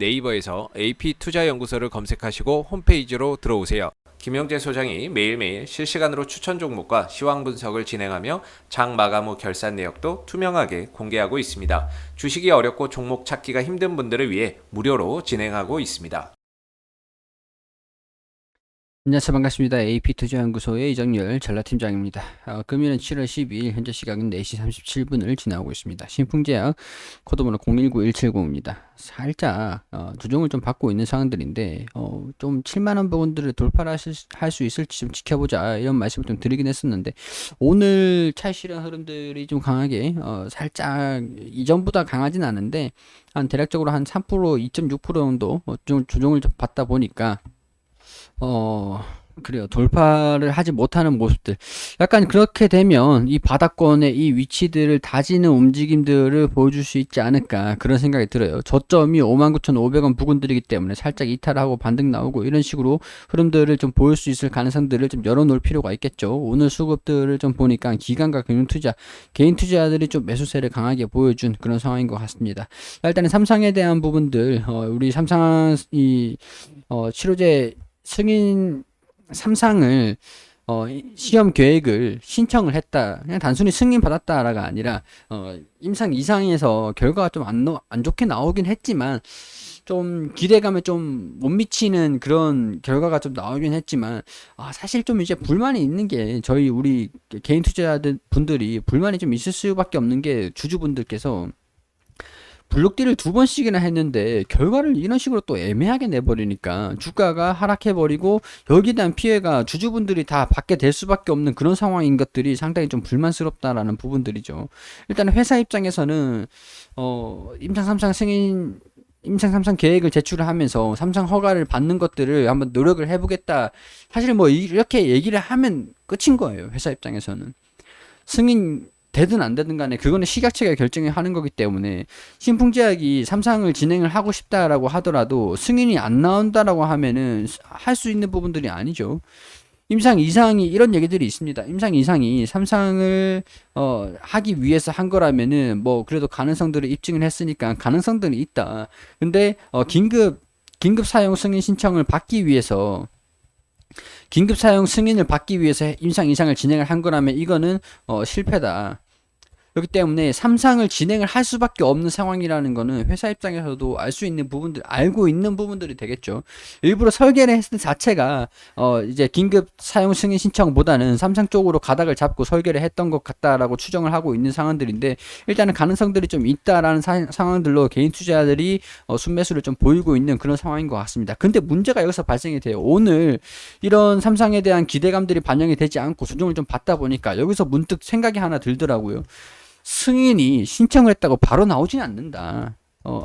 네이버에서 AP투자연구소를 검색하시고 홈페이지로 들어오세요. 김영재 소장이 매일매일 실시간으로 추천 종목과 시황 분석을 진행하며 장 마감 후 결산 내역도 투명하게 공개하고 있습니다. 주식이 어렵고 종목 찾기가 힘든 분들을 위해 무료로 진행하고 있습니다. 안녕하세요. 반갑습니다. AP투자연구소의 이정열 전략팀장입니다. 금일은 7월 12일 현재 시각은 4시 37분을 지나고 있습니다. 신풍제약 코드번호 019170입니다. 살짝 조정을 좀 받고 있는 상황들인데 좀 7만원 부분들을 돌파할 수 있을지 좀 지켜보자 이런 말씀을 좀 드리긴 했었는데 오늘 차익실현 흐름들이 좀 강하게 살짝 이전보다 강하진 않은데 한 대략적으로 한 3% 2.6% 정도 좀 조정을 좀 받다 보니까 그래요. 돌파를 하지 못하는 모습들. 약간 그렇게 되면 이 바닥권의 이 위치들을 다지는 움직임들을 보여줄 수 있지 않을까. 그런 생각이 들어요. 저점이 59,500원 부근들이기 때문에 살짝 이탈하고 반등 나오고 이런 식으로 흐름들을 좀 보일 수 있을 가능성들을 좀 열어놓을 필요가 있겠죠. 오늘 수급들을 좀 보니까 기관과 금융투자, 개인 투자자들이 좀 매수세를 강하게 보여준 그런 상황인 것 같습니다. 일단은 삼성에 대한 부분들, 우리 삼성 치료제 승인 삼상을 시험 계획을 신청을 했다. 그냥 단순히 승인 받았다라가 아니라 임상 이상에서 결과가 좀 안 좋게 나오긴 했지만 좀 기대감에 좀 못 미치는 그런 결과가 좀 나오긴 했지만 사실 좀 이제 불만이 있는 게 우리 개인 투자자들 분들이 불만이 좀 있을 수밖에 없는 게 주주분들께서 블록딜을 2번씩이나 했는데 결과를 이런 식으로 또 애매하게 내버리니까 주가가 하락해버리고 여기에 대한 피해가 주주분들이 다 받게 될 수밖에 없는 그런 상황인 것들이 상당히 좀 불만스럽다라는 부분들이죠. 일단 회사 입장에서는 임상 삼상 계획을 제출을 하면서 삼상 허가를 받는 것들을 한번 노력을 해보겠다. 사실 뭐 이렇게 얘기를 하면 끝인 거예요. 회사 입장에서는. 승인 되든 안 되든 간에 그거는 식약처가 결정하는 거기 때문에 신풍제약이 삼상을 진행을 하고 싶다라고 하더라도 승인이 안 나온다라고 하면은 할 수 있는 부분들이 아니죠. 임상 이상이 이런 얘기들이 있습니다. 임상 이상이 삼상을 하기 위해서 한 거라면은 뭐 그래도 가능성들을 입증을 했으니까 가능성들이 있다. 근데 긴급 사용 승인 신청을 받기 위해서 긴급 사용 승인을 받기 위해서 임상 이상을 진행을 한 거라면 이거는 실패다. 그렇기 때문에 삼상을 진행을 할 수밖에 없는 상황이라는 거는 회사 입장에서도 알고 있는 부분들이 되겠죠. 일부러 설계를 했을 자체가 이제 긴급 사용 승인 신청보다는 삼상 쪽으로 가닥을 잡고 설계를 했던 것 같다라고 추정을 하고 있는 상황들인데 일단은 가능성들이 좀 있다라는 상황들로 개인 투자자들이 순매수를 좀 보이고 있는 그런 상황인 것 같습니다. 근데 문제가 여기서 발생이 돼요. 오늘 이런 삼상에 대한 기대감들이 반영이 되지 않고 조정을 좀 받다 보니까 여기서 문득 생각이 하나 들더라고요. 승인이 신청을 했다고 바로 나오진 않는다.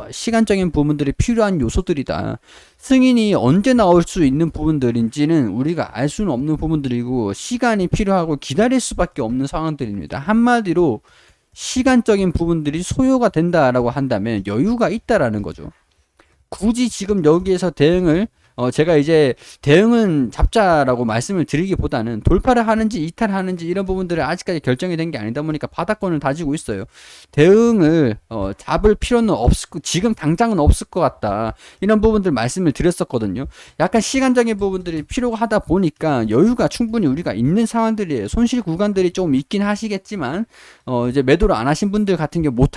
시간적인 부분들이 필요한 요소들이다. 승인이 언제 나올 수 있는 부분들인지는 우리가 알 수는 없는 부분들이고 시간이 필요하고 기다릴 수밖에 없는 상황들입니다. 한마디로 시간적인 부분들이 소요가 된다라고 한다면 여유가 있다라는 거죠. 굳이 지금 여기에서 대응을 제가 이제 대응은 잡자라고 말씀을 드리기보다는 돌파를 하는지 이탈하는지 이런 부분들은 아직까지 결정이 된 게 아니다 보니까 바닥권을 다지고 있어요. 대응을 잡을 필요는 지금 당장은 없을 것 같다. 이런 부분들 말씀을 드렸었거든요. 약간 시간적인 부분들이 필요하다 보니까 여유가 충분히 우리가 있는 상황들이에요. 손실 구간들이 좀 있긴 하시겠지만 이제 매도를 안 하신 분들 같은 경우 못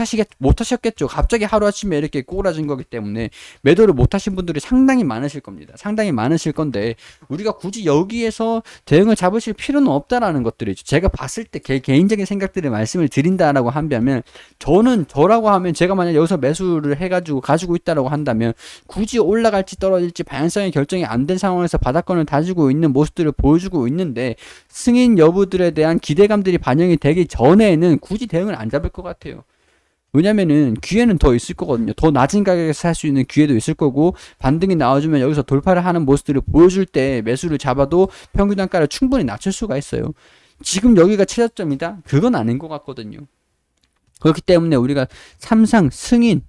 하셨겠죠. 갑자기 하루아침에 이렇게 꼬라진 거기 때문에 매도를 못 하신 분들이 상당히 많으실 겁니다. 상당히 많으실 건데 우리가 굳이 여기에서 대응을 잡으실 필요는 없다라는 것들이죠. 제가 봤을 때 개인적인 생각들을 말씀을 드린다라고 한다면 저라고 하면 제가 만약 여기서 매수를 해가지고 가지고 있다라고 한다면 굳이 올라갈지 떨어질지 방향성의 결정이 안 된 상황에서 바닥권을 다지고 있는 모습들을 보여주고 있는데 승인 여부들에 대한 기대감들이 반영이 되기 전에는 굳이 대응을 안 잡을 것 같아요. 왜냐면은 기회는 더 있을 거거든요. 더 낮은 가격에서 살 수 있는 기회도 있을 거고 반등이 나와주면 여기서 돌파를 하는 모습들을 보여줄 때 매수를 잡아도 평균 단가를 충분히 낮출 수가 있어요. 지금 여기가 최저점이다? 그건 아닌 것 같거든요. 그렇기 때문에 우리가 삼상, 승인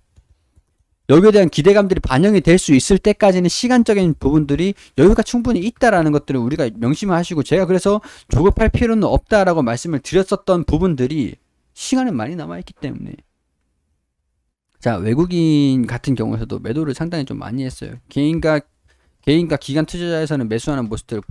여기에 대한 기대감들이 반영이 될 수 있을 때까지는 시간적인 부분들이 여유가 충분히 있다라는 것들을 우리가 명심하시고 제가 그래서 조급할 필요는 없다라고 말씀을 드렸었던 부분들이 시간은 많이 남아있기 때문에 자, 외국인 같은 경우에서도 매도를 상당히 좀 많이 했어요. 개인과 기관 투자자에서는 매수하는 모습들을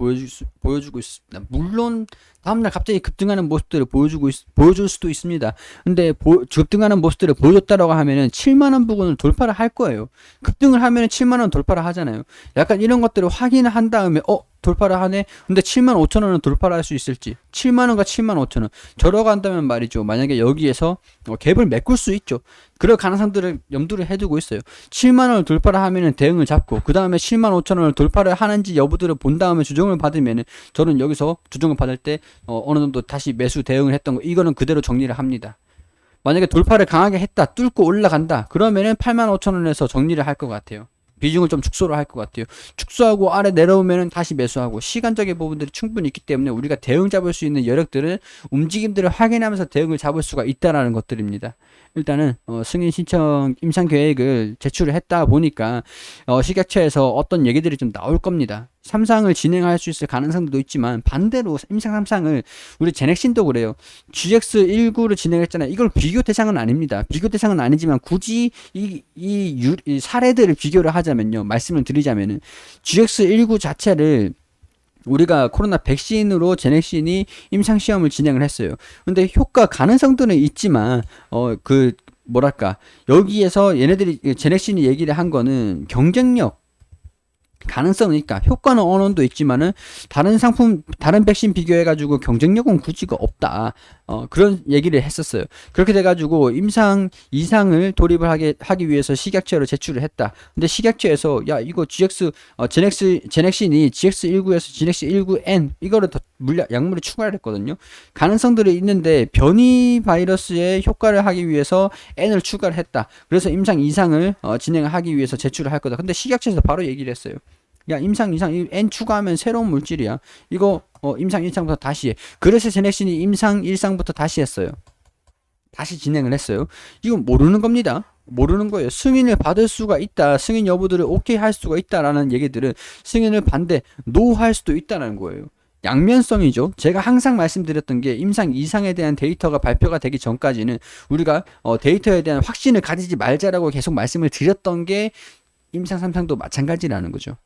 보여주고 있습니다. 물론 다음날 갑자기 급등하는 모습들을 보여줄 수도 있습니다. 근데 급등하는 모습들을 보여줬다라고 하면은 7만 원 부근을 돌파를 할 거예요. 급등을 하면은 7만 원 돌파를 하잖아요. 약간 이런 것들을 확인을 한 다음에 돌파를 하네. 근데 7만 5천 원은 돌파를 할 수 있을지. 7만 원과 7만 5천 원. 저러 간다면 말이죠. 만약에 여기에서 갭을 메꿀 수 있죠. 그럴 가능성들을 염두를 해두고 있어요. 7만 원을 돌파를 하면은 대응을 잡고 그 다음에 7만 5천 원을 돌파를 하는지 여부들을 본 다음에 조정을 받으면은 저는 여기서 조정을 받을 때 어느 정도 다시 매수 대응을 했던 거 이거는 그대로 정리를 합니다. 만약에 돌파를 강하게 했다, 뚫고 올라간다, 그러면은 8만 5천 원에서 정리를 할 것 같아요. 비중을 좀 축소를 할 것 같아요. 축소하고 아래 내려오면은 다시 매수하고 시간적인 부분들이 충분히 있기 때문에 우리가 대응 잡을 수 있는 여력들을 움직임들을 확인하면서 대응을 잡을 수가 있다라는 것들입니다. 일단은 승인 신청 임상 계획을 제출을 했다 보니까 식약처에서 어떤 얘기들이 좀 나올 겁니다. 3상을 진행할 수 있을 가능성도 있지만 반대로 임상 3상을 우리 제넥신도 그래요. GX19를 진행했잖아요. 이걸 비교 대상은 아닙니다. 비교 대상은 아니지만 굳이 이 사례들을 비교를 하자면요. 말씀을 드리자면은 GX19 자체를 우리가 코로나 백신으로 제넥신이 임상시험을 진행을 했어요. 근데 효과 가능성들은 있지만, 뭐랄까, 여기에서 얘네들이, 제넥신이 얘기를 한 거는 경쟁력, 가능성이니까 효과는 어느 정도 있지만은 다른 상품 다른 백신 비교해가지고 경쟁력은 굳이가 없다 그런 얘기를 했었어요. 그렇게 돼가지고 임상 2상을 돌입을 하기 위해서 식약처로 제출을 했다. 근데 식약처에서 야 이거 제넥신이 GX19에서 GX19N 이거를 더 약물을 추가를 했거든요. 가능성들이 있는데 변이 바이러스의 효과를 하기 위해서 N을 추가를 했다. 그래서 임상 2상을 진행을 하기 위해서 제출을 할 거다. 근데 식약처에서 바로 얘기를 했어요. 야 임상 2상 N 추가하면 새로운 물질이야. 이거 임상 1상부터 다시 해. 그래서 제넥신이 임상 1상부터 다시 했어요. 다시 진행을 했어요. 이건 모르는 겁니다. 모르는 거예요. 승인을 받을 수가 있다. 승인 여부들을 오케이 할 수가 있다라는 얘기들은 승인을 반대, 노 할 수도 있다는 거예요. 양면성이죠. 제가 항상 말씀드렸던 게 임상 2상에 대한 데이터가 발표가 되기 전까지는 우리가 데이터에 대한 확신을 가지지 말자라고 계속 말씀을 드렸던 게 임상 3상도 마찬가지라는 거죠.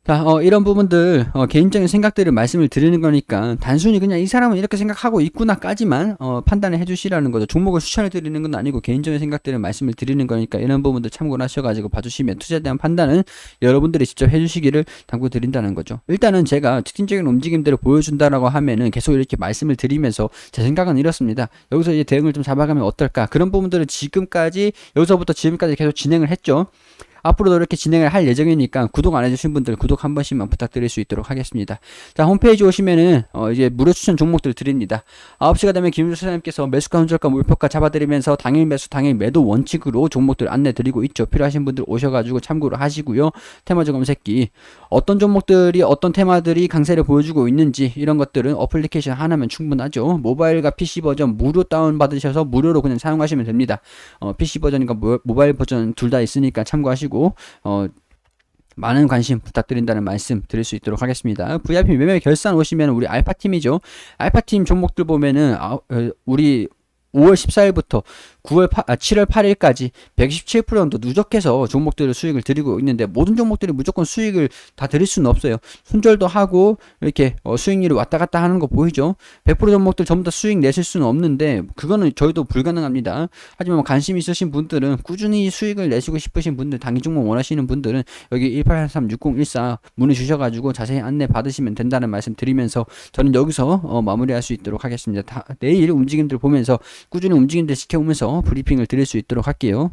자, 이런 부분들, 개인적인 생각들을 말씀을 드리는 거니까, 단순히 그냥 이 사람은 이렇게 생각하고 있구나까지만, 판단을 해주시라는 거죠. 종목을 추천해 드리는 건 아니고, 개인적인 생각들을 말씀을 드리는 거니까, 이런 부분들 참고를 하셔가지고 봐주시면, 투자에 대한 판단은 여러분들이 직접 해주시기를 당부드린다는 거죠. 일단은 제가 특징적인 움직임들을 보여준다라고 하면은, 계속 이렇게 말씀을 드리면서, 제 생각은 이렇습니다. 여기서 이제 대응을 좀 잡아가면 어떨까? 그런 부분들을 여기서부터 지금까지 계속 진행을 했죠. 앞으로도 이렇게 진행을 할 예정이니까 구독 안 해주신 분들 구독 한 번씩만 부탁드릴 수 있도록 하겠습니다. 자, 홈페이지 오시면은 이제 무료 추천 종목들 드립니다. 9시가 되면 김윤수 사장님께서 매수가 흔적과 목표가 잡아드리면서 당일 매수 당일 매도 원칙으로 종목들 안내 드리고 있죠. 필요하신 분들 오셔가지고 참고를 하시고요. 테마주 검색기 어떤 종목들이 어떤 테마들이 강세를 보여주고 있는지 이런 것들은 어플리케이션 하나면 충분하죠. 모바일과 PC 버전 무료 다운 받으셔서 무료로 그냥 사용하시면 됩니다. PC 버전과 모바일 버전 둘 다 있으니까 참고하시고 많은 관심 부탁드린다는 말씀 드릴 수 있도록 하겠습니다. VIP 매매 결산 오시면 우리 알파팀이죠. 알파팀 종목들 보면은 우리 5월 14일부터 7월 8일까지 127% 정도 누적해서 종목들을 수익을 드리고 있는데 모든 종목들이 무조건 수익을 다 드릴 수는 없어요. 손절도 하고 이렇게 수익률이 왔다 갔다 하는 거 보이죠? 100% 종목들 전부 다 수익 내실 수는 없는데 그거는 저희도 불가능합니다. 하지만 관심 있으신 분들은 꾸준히 수익을 내시고 싶으신 분들 단기 종목 원하시는 분들은 여기 1883-6014 문의 주셔가지고 자세히 안내 받으시면 된다는 말씀 드리면서 저는 여기서 마무리할 수 있도록 하겠습니다. 내일 움직임들 보면서 꾸준히 움직임들 지켜오면서 브리핑을 드릴 수 있도록 할게요.